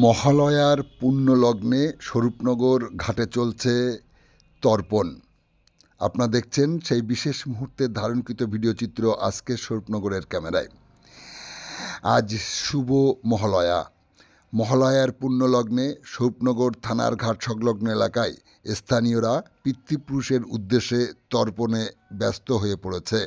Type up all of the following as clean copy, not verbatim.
মহালয়ার পুণ্যলগ্নে স্বরূপনগর ঘাটে চলছে তর্পণ। আপনারা দেখছেন সেই বিশেষ মুহূর্তের ধারণকৃত ভিডিওচিত্র আজকের স্বরূপনগরের ক্যামেরায়। আজ শুভ মহালয়া। মহালয়ার পুণ্যলগ্নে স্বরূপনগর থানার ঘাট সংলগ্ন এলাকায় স্থানীয়রা পিতৃপুরুষের উদ্দেশ্যে তর্পণে ব্যস্ত হয়ে পড়েছে।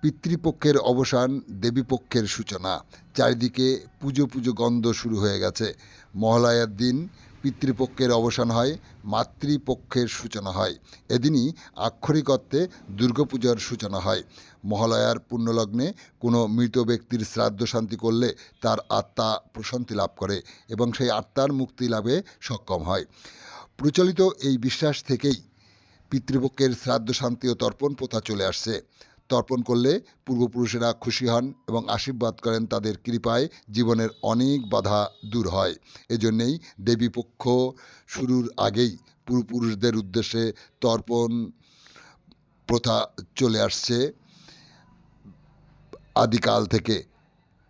পিতৃপক্ষের অবসান, দেবীপক্ষের সূচনা। চারিদিকে পুজো পুজো গন্ধ শুরু হয়ে গেছে। মহালয়ার দিন পিতৃপক্ষের অবসান হয়, মাতৃপক্ষের সূচনা হয়। এদিনই আক্ষরিক অর্থে দুর্গাপূজার সূচনা হয়। মহালয়ার পুণ্যলগ্নে কোনো মৃত ব্যক্তির শ্রাদ্ধ শান্তি করলে তার আত্মা প্রশান্তি লাভ করে এবং সেই আত্মার মুক্তি লাভে সক্ষম হয়। প্রচলিত এই বিশ্বাস থেকেই পিতৃপক্ষের শ্রাদ্ধ শান্তি ও তর্পণ প্রথা চলে আসছে। তর্পণ করলে পূর্বপুরুষেরা খুশি হন এবং আশীর্বাদ করেন, তাদের কৃপায় জীবনের অনেক বাধা দূর হয়। এজন্যেই দেবীপক্ষ শুরুর আগেই পূর্বপুরুষদের উদ্দেশ্যে তর্পণ প্রথা চলে আসছে। আদিকাল থেকে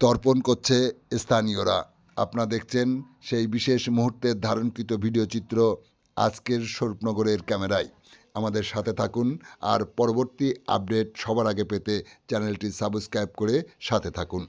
তর্পণ করছে স্থানীয়রা। আপনারা দেখছেন সেই বিশেষ মুহূর্তের ধারণকৃত ভিডিওচিত্র আজকের স্বরূপনগরের ক্যামেরায়। আমাদের সাথে থাকুন আর পরবর্তী আপডেট সবার আগে পেতে চ্যানেলটি সাবস্ক্রাইব করে সাথে থাকুন।